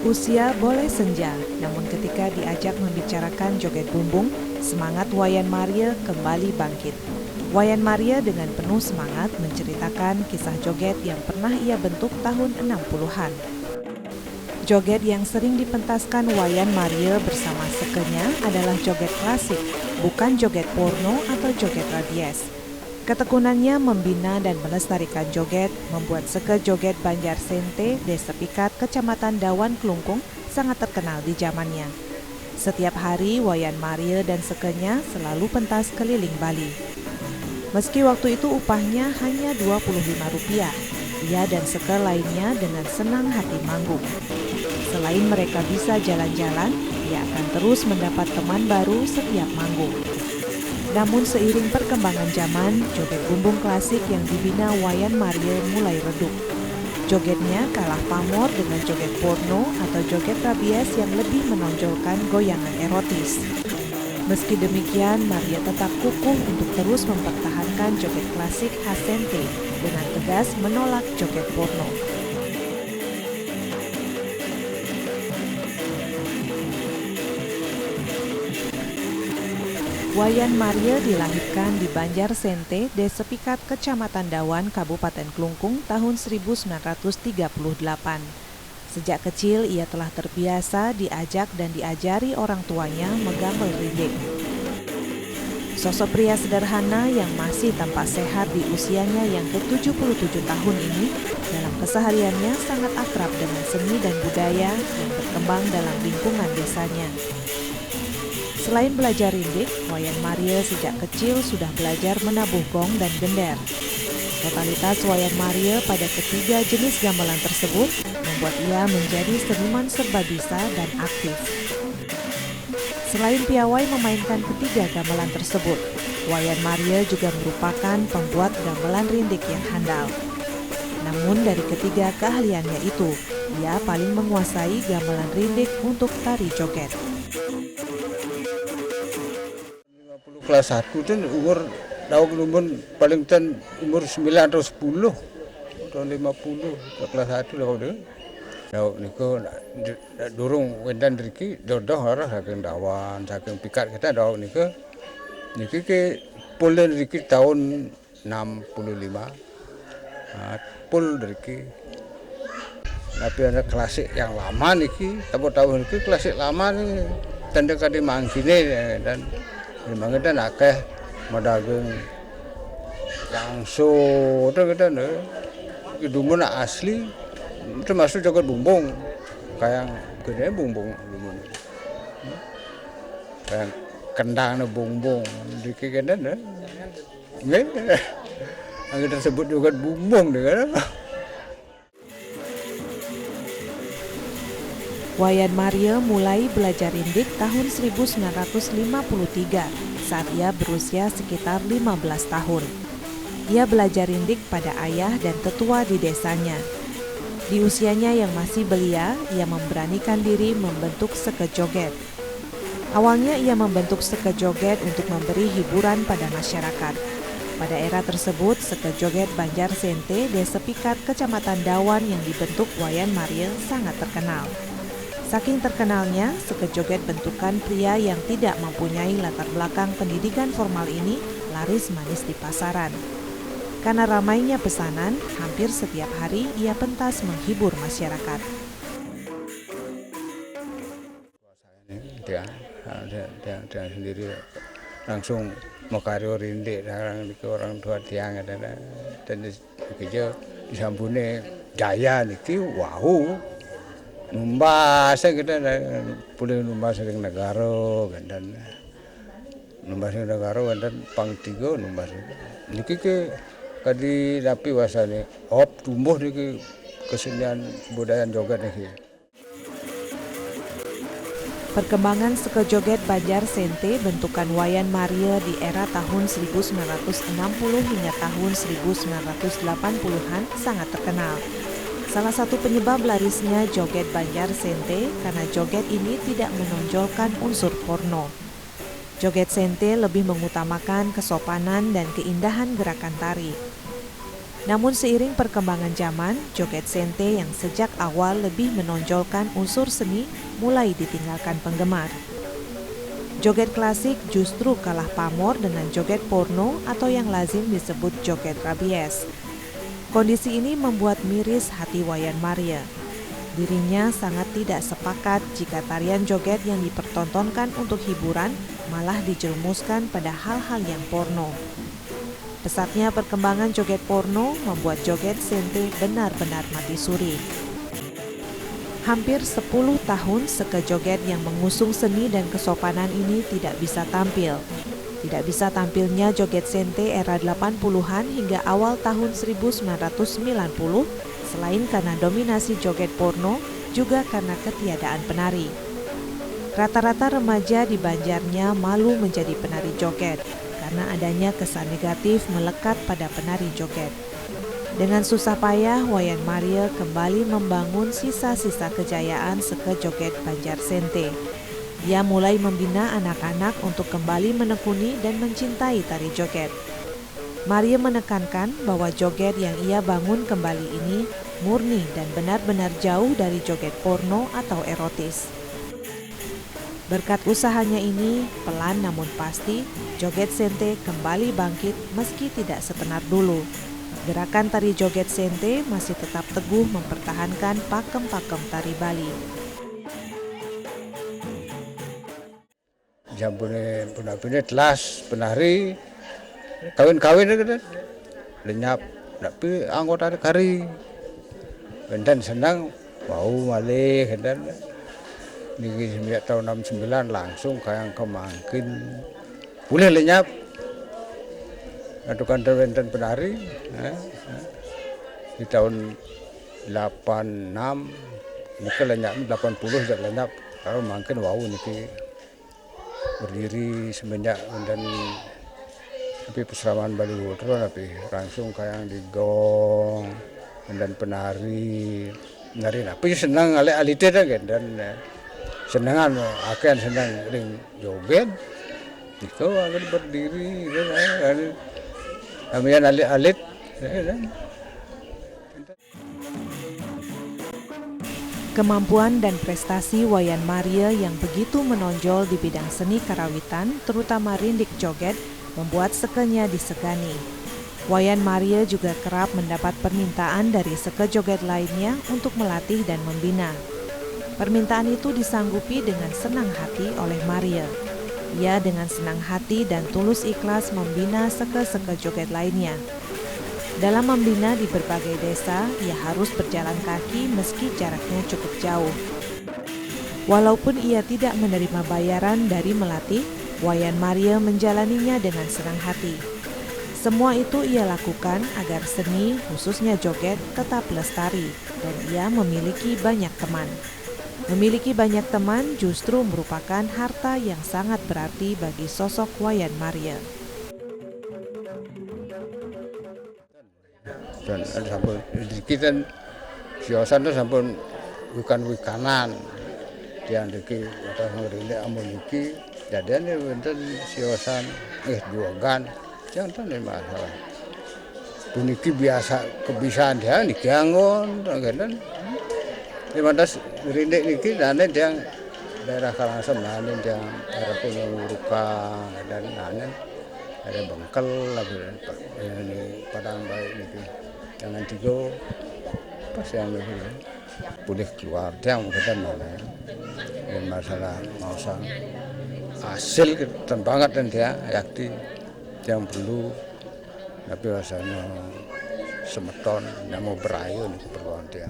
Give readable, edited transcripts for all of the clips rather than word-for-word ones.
Usia boleh senja, namun ketika diajak membicarakan joget bumbung, semangat Wayan Maria kembali bangkit. Wayan Maria dengan penuh semangat menceritakan kisah joget yang pernah ia bentuk tahun 60-an. Joget yang sering dipentaskan Wayan Maria bersama sekenya adalah joget klasik, bukan joget porno atau joget rabies. Ketekunannya membina dan melestarikan joget membuat Seke Joget Banjar Sente, Desa Pikat, Kecamatan Dawan Klungkung sangat terkenal di zamannya. Setiap hari Wayan Maria dan sekenya selalu pentas keliling Bali. Meski waktu itu upahnya hanya Rp25, ia dan Seke lainnya dengan senang hati manggung. Selain mereka bisa jalan-jalan, ia akan terus mendapat teman baru setiap manggung. Namun seiring perkembangan zaman, joget bumbung klasik yang dibina Wayan Maria mulai redup. Jogetnya kalah pamor dengan joget porno atau joget rabies yang lebih menonjolkan goyangan erotis. Meski demikian, Maria tetap kukuh untuk terus mempertahankan joget klasik khas Sente dengan tegas menolak joget porno. Wayan Maria dilahirkan di Banjar Sente, Desa Pikat, Kecamatan Dawan, Kabupaten Klungkung tahun 1938. Sejak kecil ia telah terbiasa diajak dan diajari orang tuanya menggamel rindik. Sosok pria sederhana yang masih tampak sehat di usianya yang ke-77 tahun ini dalam kesehariannya sangat akrab dengan seni dan budaya yang berkembang dalam lingkungan desanya. Selain belajar rindik, Wayan Maria sejak kecil sudah belajar menabuh gong dan gender. Totalitas Wayan Maria pada ketiga jenis gamelan tersebut membuat ia menjadi seniman serba bisa dan aktif. Selain piawai memainkan ketiga gamelan tersebut, Wayan Maria juga merupakan pembuat gamelan rindik yang handal. Namun dari ketiga keahliannya itu, ia paling menguasai gamelan rindik untuk tari joget. Kelas 1 itu umur daun lumun paling ten umur 9 atau 10 tahun 50 kelas 1 daun itu daun niku durung wendan riki dodoh ora saking Dawan saking Pikat kita daun niku niki ke pulen riki tahun 65 pul riki tapi ada klasik yang lama niki tahun niki klasik lama nih tanda kadi manggine dan memang kita nak modageng langsung itu kita nih dumun asli termasuk joget bumbung kayak gede bumbung dumun kayak kendang bumbung dikit kita nih nggak kita sebut joget bumbung deh. Wayan Maria mulai belajar rindik tahun 1953 saat ia berusia sekitar 15 tahun. Ia belajar rindik pada ayah dan tetua di desanya. Di usianya yang masih belia, ia memberanikan diri membentuk Seke Joget. Awalnya ia membentuk Seke Joget untuk memberi hiburan pada masyarakat. Pada era tersebut, Seke Joget Banjar Sente, Desa Pikat, Kecamatan Dawan yang dibentuk Wayan Maria sangat terkenal. Saking terkenalnya, Seke Joget bentukan pria yang tidak mempunyai latar belakang pendidikan formal ini laris manis di pasaran. Karena ramainya pesanan, hampir setiap hari ia pentas menghibur masyarakat. Dia sendiri langsung mau karyo rindik orang tua tiang dan kerja disambune jaya niki wahoo. Numbas kita boleh numbas dengan negara dan numbas dengan negara dan pang tiga numbas niki ke kadi dapi wasane tumbuh niki kesenian budaya joget niki. Perkembangan Seke Joget Banjar Sente bentukan Wayan Maria di era tahun 1960 hingga tahun 1980-an sangat terkenal. Salah satu penyebab larisnya joget Banjar Sente karena joget ini tidak menonjolkan unsur porno. Joget Sente lebih mengutamakan kesopanan dan keindahan gerakan tari. Namun seiring perkembangan zaman, joget sente yang sejak awal lebih menonjolkan unsur seni mulai ditinggalkan penggemar. Joget klasik justru kalah pamor dengan joget porno atau yang lazim disebut joget rabies. Kondisi ini membuat miris hati Wayan Maria. Dirinya sangat tidak sepakat jika tarian joget yang dipertontonkan untuk hiburan malah dijerumuskan pada hal-hal yang porno. Pesatnya perkembangan joget porno membuat joget sente benar-benar mati suri. Hampir 10 tahun Seke Joget yang mengusung seni dan kesopanan ini tidak bisa tampil. Tidak bisa tampilnya joget sente era 80-an hingga awal tahun 1990 selain karena dominasi joget porno, juga karena ketiadaan penari. Rata-rata remaja di Banjarnya malu menjadi penari joget karena adanya kesan negatif melekat pada penari joget. Dengan susah payah, Wayan Maria kembali membangun sisa-sisa kejayaan Seke Joget Banjar Sente. Ia mulai membina anak-anak untuk kembali menekuni dan mencintai tari joget. Maria menekankan bahwa joget yang ia bangun kembali ini murni dan benar-benar jauh dari joget porno atau erotis. Berkat usahanya ini, pelan namun pasti, joget sente kembali bangkit meski tidak setenar dulu. Gerakan tari joget sente masih tetap teguh mempertahankan pakem-pakem tari Bali. Jambune punapine telas penari kawin-kawin kan lenyap tapi anggota kari dan senang mau malih dan niki semenjak tahun 69 langsung kayak kemangkin boleh lenyap adukan dan penari di tahun 86 niki lenyap 80 sejak lenyap kalau makin wau niki berdiri semenjak dan tapi peseraman Bali Wutro tapi langsung kayak digong dan penari tapi senang alite dan senangan akan senang ring joget itu akan berdiri dan kamian alit Kemampuan dan prestasi Wayan Maria yang begitu menonjol di bidang seni karawitan, terutama rindik joget, membuat sekenya disegani. Wayan Maria juga kerap mendapat permintaan dari seke joget lainnya untuk melatih dan membina. Permintaan itu disanggupi dengan senang hati oleh Maria. Ia dengan senang hati dan tulus ikhlas membina seke-seke joget lainnya. Dalam membina di berbagai desa, ia harus berjalan kaki meski jaraknya cukup jauh. Walaupun ia tidak menerima bayaran dari melatih, Wayan Maria menjalaninya dengan senang hati. Semua itu ia lakukan agar seni, khususnya joget, tetap lestari dan ia memiliki banyak teman. Memiliki banyak teman justru merupakan harta yang sangat berarti bagi sosok Wayan Maria. Dan sampun kita siosan itu sampun wikanan yang diki atau ngerinde amun iki jadian wonten siosan juagan jangan masalah puniki biasa kebiasaan dia niki angon kan di mana ngerinde niki dane yang daerah Karangasem nane yang daerah Purwurukang dan nane ada Bengkel lagi ini Padang baik niki jangan tigo pas yang boleh keluar dia mungkin mana masalah mausan hasil ketan banget dan dia yakti yang perlu tapi rasanya semeton yang mau berayu nih keperluan dia.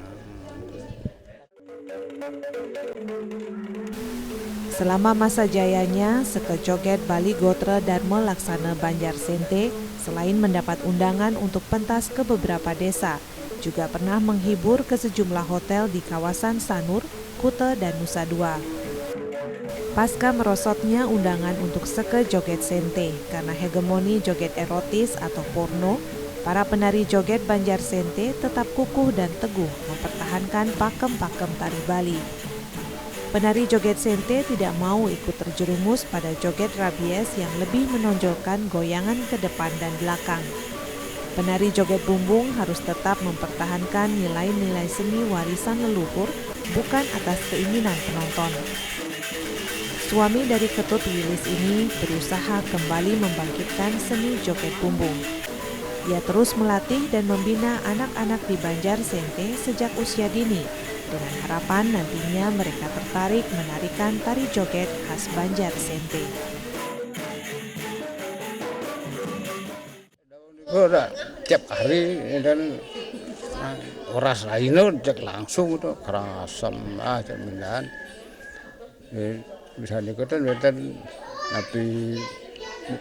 Selama masa jayanya, Seke Joget Bali Gotre Darmo Laksana Banjar Sente selain mendapat undangan untuk pentas ke beberapa desa, juga pernah menghibur ke sejumlah hotel di kawasan Sanur, Kuta, dan Nusa Dua. Pasca merosotnya undangan untuk Seke Joget Sente karena hegemoni joget erotis atau porno, para penari joget Banjar Sente tetap kukuh dan teguh mempertahankan pakem-pakem tari Bali. Penari joget sente tidak mau ikut terjerumus pada joget rabies yang lebih menonjolkan goyangan ke depan dan belakang. Penari joget bumbung harus tetap mempertahankan nilai-nilai seni warisan leluhur, bukan atas keinginan penonton. Suami dari Ketut Wilis ini berusaha kembali membangkitkan seni joget bumbung. Ia terus melatih dan membina anak-anak di Banjar Sente sejak usia dini, dengan harapan nantinya mereka tertarik menarikan tari joget khas Banjar Sente. Tiap hari dan oras lain cek langsung itu kerasam cemilan. Bisa dikatakan tapi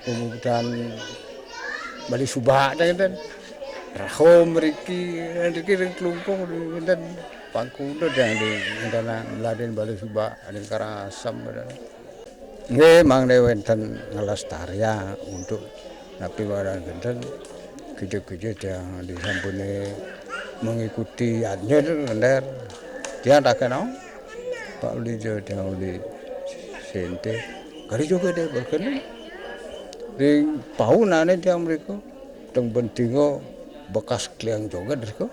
kemudian Bali Subak dan Raho meriki kelungkung dan pangku dan di dana meladen Bali Subak ada Karasam dan memang dewenten ngelestarian untuk tapi barang genten kerja-kerja yang disampuni mengikuti adnya dan dia tak kenal Pak Uli yang di Sente kali juga dia berkenan di pahunan dia mereka teng bentingo bekas kliang juga mereka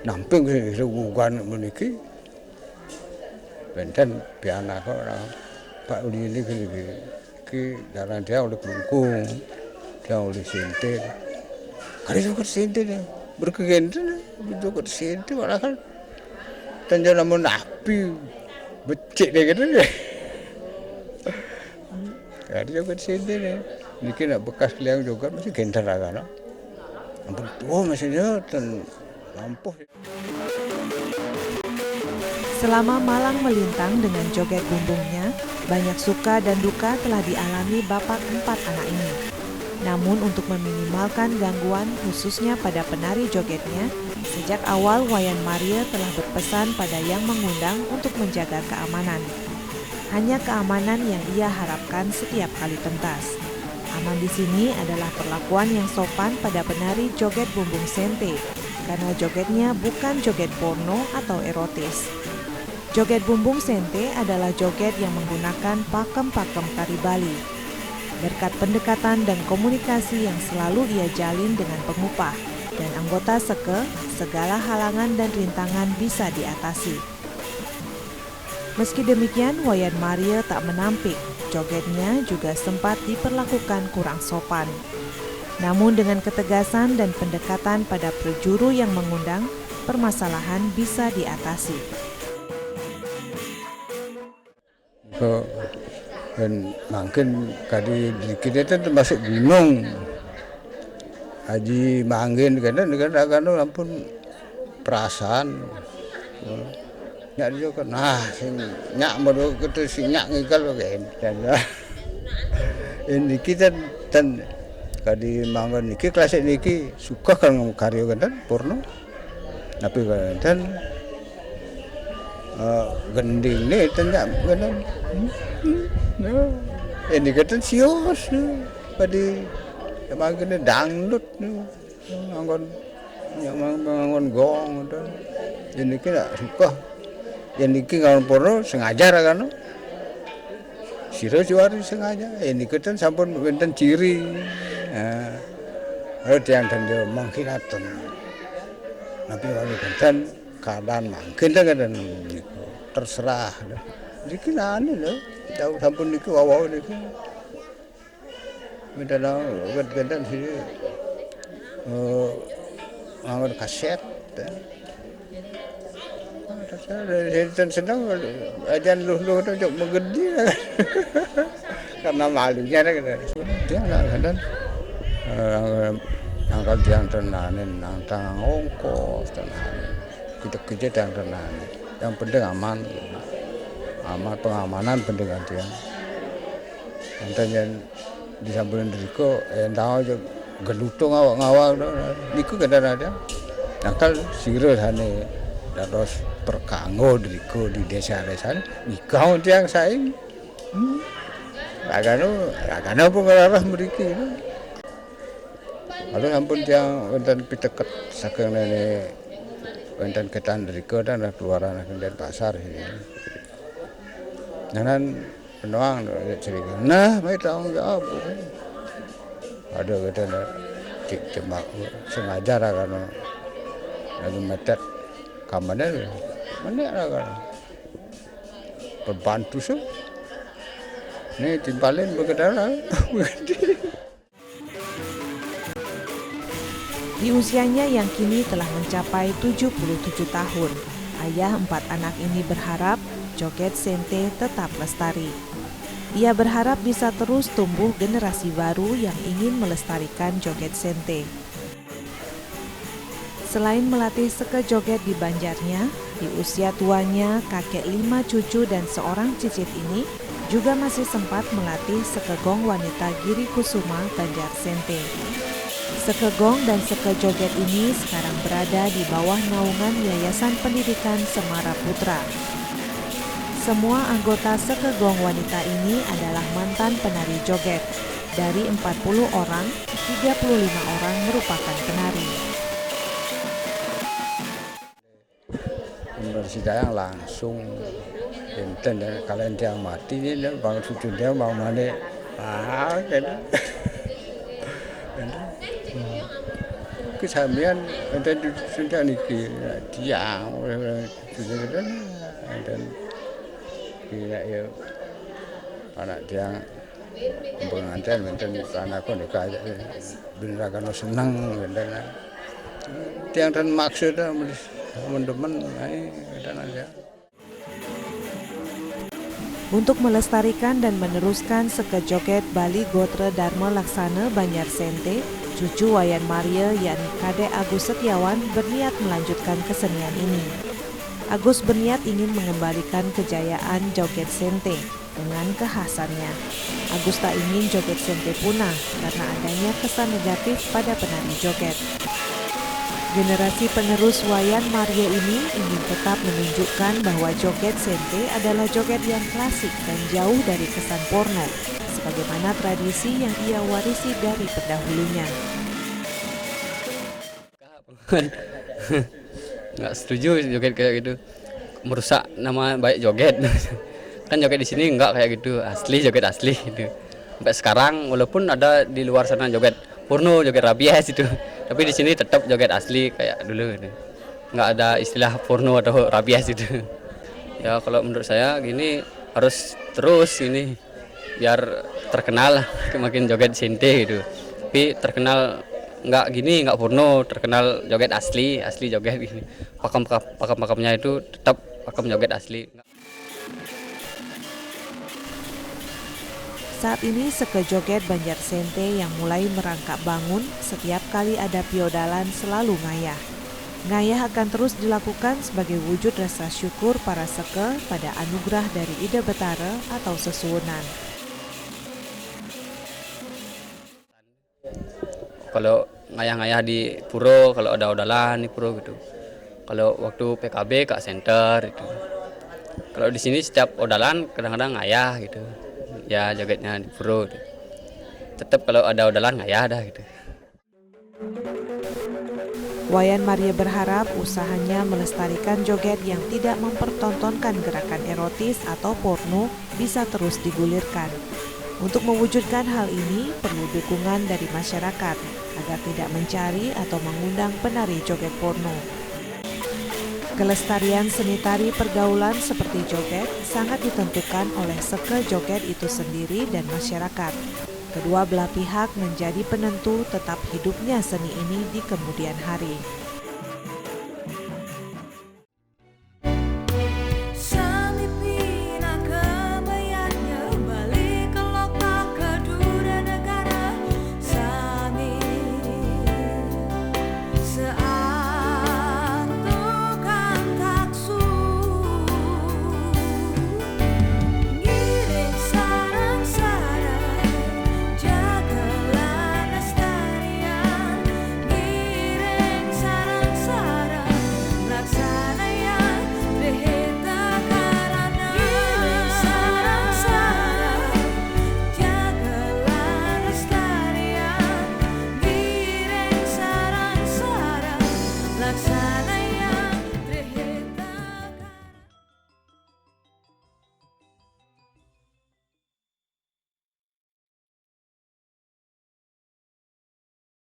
namping segugan meniki benten piana kok Pak Uli ini ke darah dia oleh kelungkung dia oleh Sente kali juga Sente dia berkegiatan itu ke Sente malah kan tanjana menapi becek dia gitu deh. Kali juga Sente nih, mungkin bekas kliang juga masih gentar agak, ampun tua masihnya dan lampuh. Selama malang melintang dengan joget bumbungnya, banyak suka dan duka telah dialami bapak 4 anak ini. Namun untuk meminimalkan gangguan khususnya pada penari jogetnya, sejak awal Wayan Maria telah berpesan pada yang mengundang untuk menjaga keamanan. Hanya keamanan yang ia harapkan setiap kali pentas. Aman di sini adalah perlakuan yang sopan pada penari joget bumbung Sente, karena jogetnya bukan joget porno atau erotis. Joget bumbung Sente adalah joget yang menggunakan pakem-pakem tari Bali. Berkat pendekatan dan komunikasi yang selalu ia jalin dengan pengupah dan anggota seke, segala halangan dan rintangan bisa diatasi. Meski demikian, Wayan Maria tak menampik, jogetnya juga sempat diperlakukan kurang sopan. Namun dengan ketegasan dan pendekatan pada prejuru yang mengundang, permasalahan bisa diatasi. Dan makin kali kita itu termasuk gunung. Haji Mangin kadang-kadang ampun perasaan. Nyak juga nah sing nyak meru ketu sing nyak ngigal kan. Ini kita dan kadi mangan niki klasik niki suka kan karya kan porno. Tapi kan gending ni tanya kan. Ini kan sios kadi mangan dangdut mangan gong dan ini kita suka. Yang niki kalau porno sengaja kan, siro juari sengaja. Ini kita sampun benten ciri, ada yang tanda mengkhilatan. Tapi kalau benten keadaan mungkin kan terserah. Niki nane loh, tahu sampun niki wawa niki. Minta dah benten sini, angkat kaset. Dan senang ajan lu untuk menggedi karena malunya dia kadang angkat yang tenanin nantang ongkos tenanin kita yang tenanin yang penting aman pengamanan penting dia nantinya disambilin diriku tahu aja gelutung awak niku kadang ada nakal siro sana terus perkanggo diriku di desa-desa nikah yang saing agano pengarah meriki lalu ampun yang wonten piteket saking nene wonten ketan diriku dan keluaran dari pasar ini nanan penuang cerita nah mai tanggung jawab ada kata cuma sengaja lah karena lagi metet kamarnya mana lah kan berbantu sih nih timpalin berkedara. Di usianya yang kini telah mencapai 77 tahun, ayah 4 anak ini berharap joget sente tetap lestari. Ia berharap bisa terus tumbuh generasi baru yang ingin melestarikan joget sente. Selain melatih seke joget di Banjarnya, di usia tuanya kakek 5 cucu dan seorang cicit ini juga masih sempat melatih sekegong wanita Giri Kusuma Banjar Sente. Sekegong dan seke joget ini sekarang berada di bawah naungan Yayasan Pendidikan Semara Putra. Semua anggota sekegong wanita ini adalah mantan penari joget. Dari 40 orang, 35 orang merupakan penari. Bersih dayang langsung enten kalian yang mati ini bang cucu dia mau mana kan kesamian enten sudah niki dia cucu kita dan kira ya anak dia pengantin enten anakku nikah bener kan senang dan tiang dan maksudnya teman-teman dan aja. Untuk melestarikan dan meneruskan seke joget Bali Gotre Dharma Laksana Banjar Sente, cucu Wayan Maria yakni Kadek Agus Setiawan berniat melanjutkan kesenian ini. Agus berniat ingin mengembalikan kejayaan joget sente dengan kekhasannya. Agus tak ingin joget sente punah karena adanya kesan negatif pada penari joget. Generasi penerus Wayan Maria ini ingin tetap menunjukkan bahwa joget sente adalah joget yang klasik dan jauh dari kesan porno, sebagaimana tradisi yang ia warisi dari pendahulunya. Nggak setuju joget kayak gitu, merusak nama baik joget. Kan joget di sini nggak kayak gitu, asli joget asli gitu. Sampai sekarang walaupun ada di luar sana joget porno, joget rabies itu, tapi di sini tetap joget asli kayak dulu gitu. Nggak ada istilah porno atau rabies itu. Ya kalau menurut saya gini harus terus ini biar terkenal makin joget sente gitu. Tapi terkenal nggak gini, nggak porno, terkenal joget asli joget gini. Pakem-pakemnya itu tetap pakem joget asli. Saat ini seke joget Banjar Sente yang mulai merangkak bangun, setiap kali ada piodalan selalu ngayah. Ngayah akan terus dilakukan sebagai wujud rasa syukur para seke pada anugerah dari Ida Betara atau sesuwunan. Kalau ngayah-ngayah di puro, kalau ada odalan di puro gitu. Kalau waktu PKB Kak Center gitu. Kalau di sini setiap odalan kadang-kadang ngayah gitu. Ya jogetnya di puro. Gitu. Tetap kalau ada odalan ngayah dah gitu. Wayan Maria berharap usahanya melestarikan joget yang tidak mempertontonkan gerakan erotis atau porno bisa terus digulirkan. Untuk mewujudkan hal ini perlu dukungan dari masyarakat agar tidak mencari atau mengundang penari joget porno. Kelestarian seni tari pergaulan seperti joget sangat ditentukan oleh seke joget itu sendiri dan masyarakat. Kedua belah pihak menjadi penentu tetap hidupnya seni ini di kemudian hari.